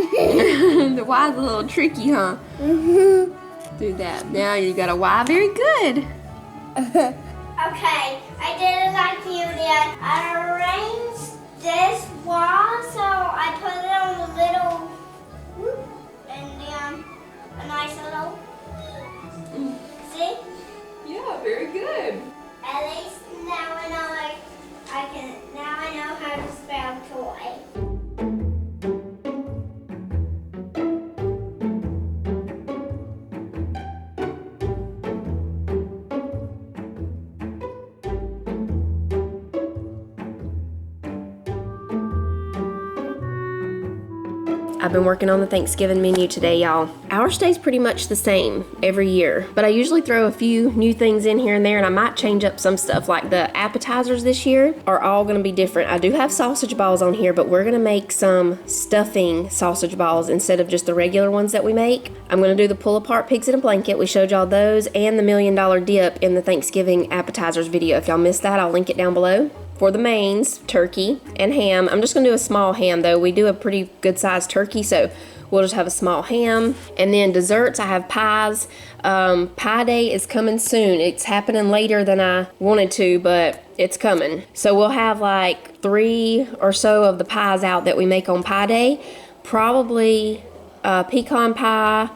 The Y's a little tricky, huh? Do that. Now you got a Y. Very good. Okay, I did it like you did. I arranged this wall, so I put it on a little whoop, and then a nice little. See? Yeah, very good. At least now I know now I know how to spell toy. I've been working on the Thanksgiving menu today, y'all. Ours stays pretty much the same every year, but I usually throw a few new things in here and there, and I might change up some stuff. Like the appetizers this year are all gonna be different. I do have sausage balls on here, but we're gonna make some stuffing sausage balls instead of just the regular ones that we make. I'm gonna do the pull-apart pigs in a blanket. We showed y'all those, and the $1 million dip in the Thanksgiving appetizers video. If y'all missed that, I'll link it down below. For the mains, turkey and ham. I'm just gonna do a small ham though. We do a pretty good sized turkey, so we'll just have a small ham. And then desserts, I have pies. Pie day is coming soon. It's happening later than I wanted to, but it's coming. So we'll have like 3 or so of the pies out that we make on pie day. Probably pecan pie,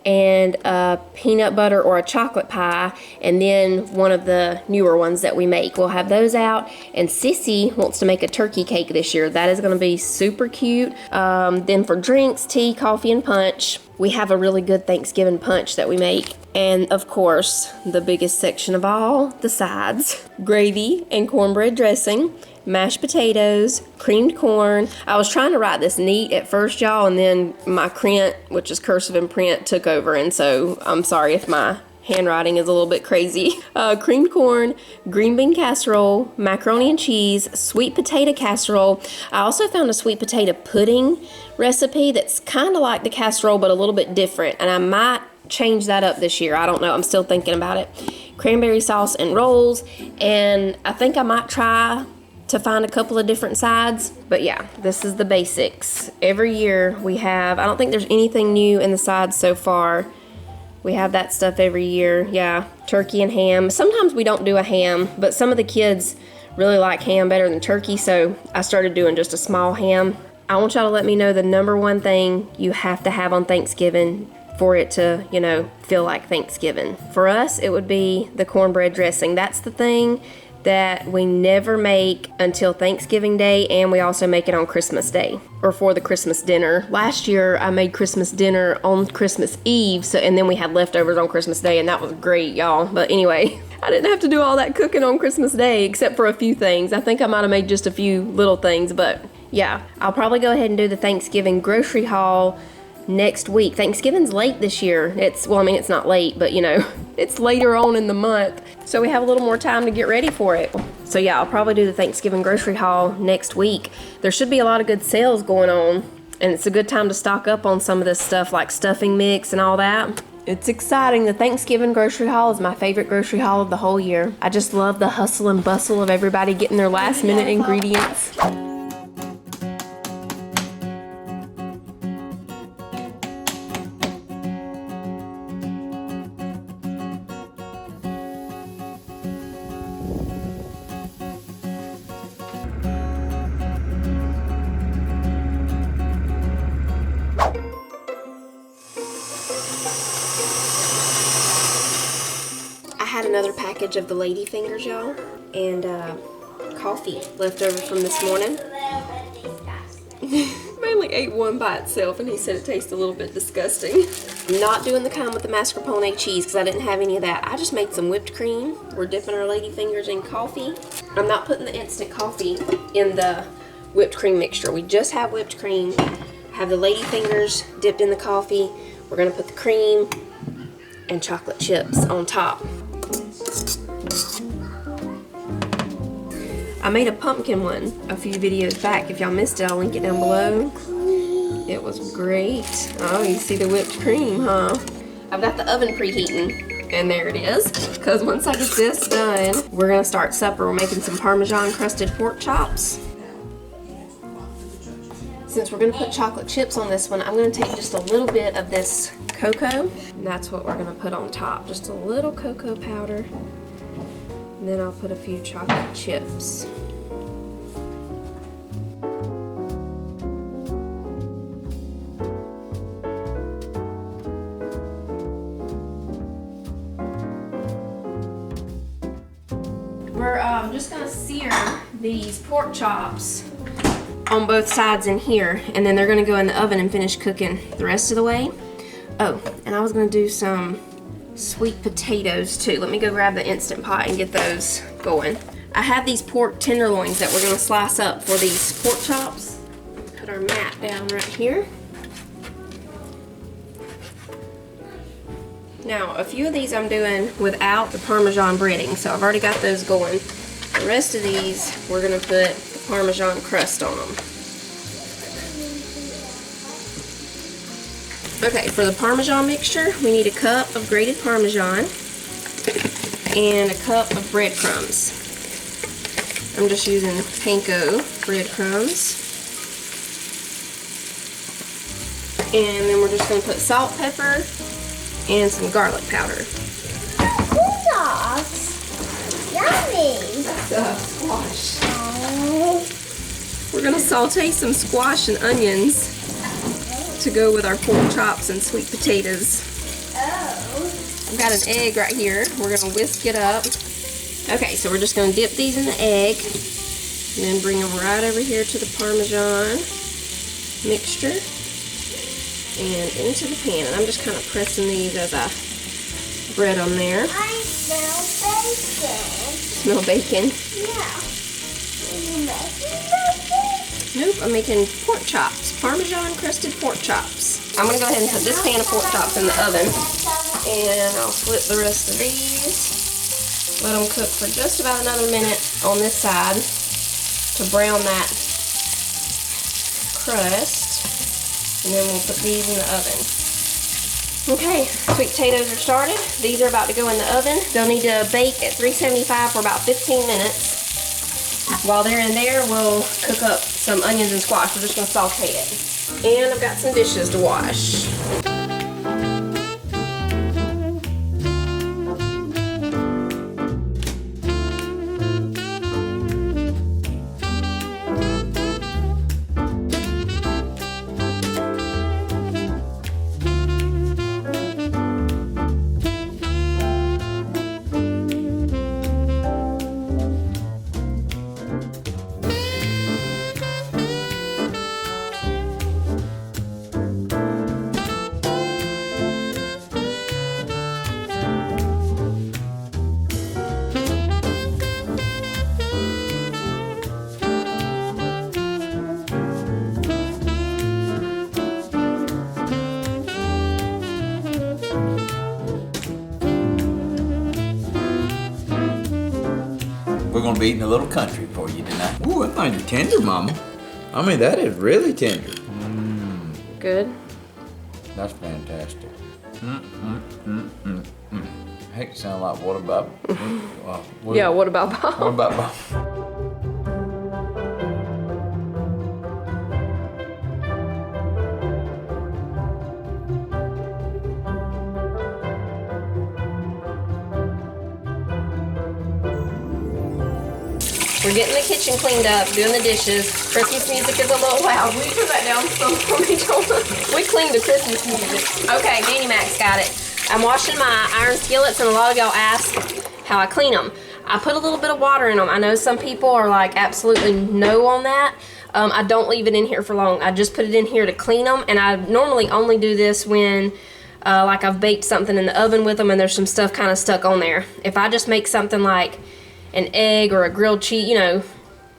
and a peanut butter or a chocolate pie, and then one of the newer ones that we make. We'll have those out, and Sissy wants to make a turkey cake this year. That is gonna be super cute. Then for drinks, tea, coffee, and punch, we have a really good Thanksgiving punch that we make. And of course, the biggest section of all, the sides. Gravy and cornbread dressing, mashed potatoes, creamed corn. I was trying to write this neat at first, y'all, and then my print, which is cursive in print, took over, and so I'm sorry if my handwriting is a little bit crazy. Creamed corn, green bean casserole, macaroni and cheese, sweet potato casserole. I also found a sweet potato pudding recipe that's kind of like the casserole but a little bit different, and I might change that up this year. I don't know. I'm still thinking about it. Cranberry sauce and rolls, and I think I might try to find a couple of different sides. But yeah, this is the basics. Every year we have, I don't think there's anything new in the sides so far. We have that stuff every year. Yeah, turkey and ham. Sometimes we don't do a ham, but some of the kids really like ham better than turkey, so I started doing just a small ham. I want y'all to let me know the #1 thing you have to have on Thanksgiving for it to, you know, feel like Thanksgiving. For us, it would be the cornbread dressing. That's the thing that we never make until Thanksgiving Day, and we also make it on Christmas Day, or for the Christmas dinner. Last year, I made Christmas dinner on Christmas Eve, and then we had leftovers on Christmas Day, and that was great, y'all. But anyway, I didn't have to do all that cooking on Christmas Day, except for a few things. I think I might have made just a few little things, but yeah. I'll probably go ahead and do the Thanksgiving grocery haul next week. Thanksgiving's late this year. It's not late, but you know, it's later on in the month, so we have a little more time to get ready for it. So yeah, I'll probably do the Thanksgiving grocery haul next week. There should be a lot of good sales going on, and it's a good time to stock up on some of this stuff like stuffing mix and all that. It's exciting. The Thanksgiving grocery haul is my favorite grocery haul of the whole year. I just love the hustle and bustle of everybody getting their last minute ingredients. Another package of the lady fingers, y'all, and coffee left over from this morning. I only ate one by itself, and he said it tastes a little bit disgusting. I'm not doing the kind with the mascarpone cheese because I didn't have any of that. I just made some whipped cream. We're dipping our lady fingers in coffee. I'm not putting the instant coffee in the whipped cream mixture. We just have whipped cream. Have the lady fingers dipped in the coffee. We're gonna put the cream and chocolate chips on top. I made a pumpkin one a few videos back. If y'all missed it, I'll link it down below. It was great. Oh, you see the whipped cream, huh? I've got the oven preheating, and there it is. Because once I get this done, we're gonna start supper. We're making some Parmesan crusted pork chops. Since we're gonna put chocolate chips on this one, I'm gonna take just a little bit of this cocoa, and that's what we're gonna put on top. Just a little cocoa powder, and then I'll put a few chocolate chips. We're just gonna sear these pork chops on both sides in here, and then they're gonna go in the oven and finish cooking the rest of the way. Oh, and I was gonna do some sweet potatoes too. Let me go grab the Instant Pot and get those going. I have these pork tenderloins that we're gonna slice up for these pork chops. Put our mat down right here. Now, a few of these I'm doing without the Parmesan breading, so I've already got those going. The rest of these, we're gonna put the Parmesan crust on them. Okay, for the Parmesan mixture, we need a cup of grated Parmesan and a cup of breadcrumbs. I'm just using panko breadcrumbs. And then we're just gonna put salt, pepper, and some garlic powder. Bulldogs. Yummy. That's squash. We're gonna saute some squash and onions to go with our pork chops and sweet potatoes. Oh. I've got an egg right here. We're gonna whisk it up. Okay, so we're just gonna dip these in the egg and then bring them right over here to the Parmesan mixture and into the pan. And I'm just kind of pressing these as I bread them there. I smell bacon. Smell bacon? Yeah. Are you making bacon? Nope, I'm making pork chops. Parmesan crusted pork chops. I'm gonna go ahead and put this pan of pork chops in the oven. And I'll flip the rest of these. Let them cook for just about another minute on this side to brown that crust. And then we'll put these in the oven. Okay, sweet potatoes are started. These are about to go in the oven. They'll need to bake at 375 for about 15 minutes. While they're in there, we'll cook up some onions and squash. We're just gonna saute it. And I've got some dishes to wash. We're gonna be eating a little country for you tonight. Ooh, I find you tender, Mama. I mean, that is really tender. Good. That's fantastic. I hate to sound like what about? Yeah, what about Bob? What about Bob? We're getting the kitchen cleaned up, doing the dishes. Christmas music is a little loud. Will you turn that down some for me, Jonah? We cleaned the Christmas music. Okay, Manny Mac's got it. I'm washing my iron skillets, and a lot of y'all ask how I clean them. I put a little bit of water in them. I know some people are like absolutely no on that. I don't leave it in here for long. I just put it in here to clean them, and I normally only do this when like I've baked something in the oven with them and there's some stuff kind of stuck on there. If I just make something like an egg or a grilled cheese, you know,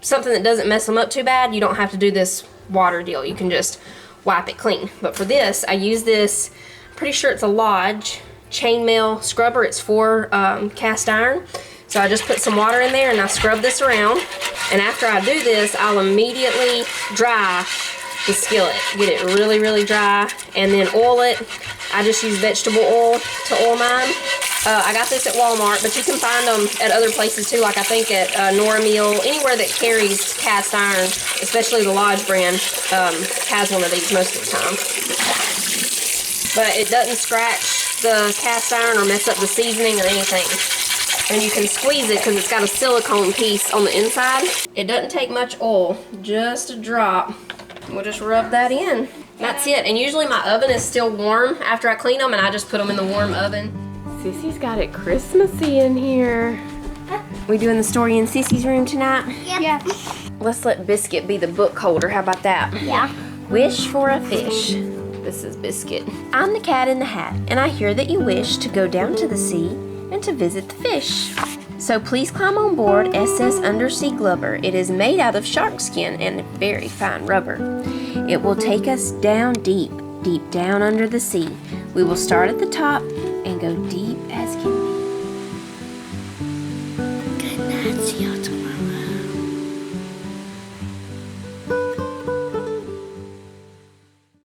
something that doesn't mess them up too bad, you don't have to do this water deal. You can just wipe it clean. But for this, I use this, I'm pretty sure it's a Lodge chainmail scrubber. It's for cast iron. So I just put some water in there and I scrub this around. And after I do this, I'll immediately dry the skillet. Get it really, really dry and then oil it. I just use vegetable oil to oil mine. I got this at Walmart, but you can find them at other places too, like I think at Nora Meal, anywhere that carries cast iron, especially the Lodge brand, has one of these most of the time. But it doesn't scratch the cast iron or mess up the seasoning or anything. And you can squeeze it because it's got a silicone piece on the inside. It doesn't take much oil, just a drop. We'll just rub that in. That's it. And usually my oven is still warm after I clean them, and I just put them in the warm oven. Sissy's got it Christmassy in here. We doing the story in Sissy's room tonight? Yep. Yeah. Let's let Biscuit be the book holder. How about that? Yeah. Wish for a fish. This is Biscuit. I'm the cat in the hat, and I hear that you wish to go down to the sea and to visit the fish. So please climb on board SS Undersea Glubber. It is made out of shark skin and very fine rubber. It will take us down deep, deep down under the sea. We will start at the top and go deep as can be.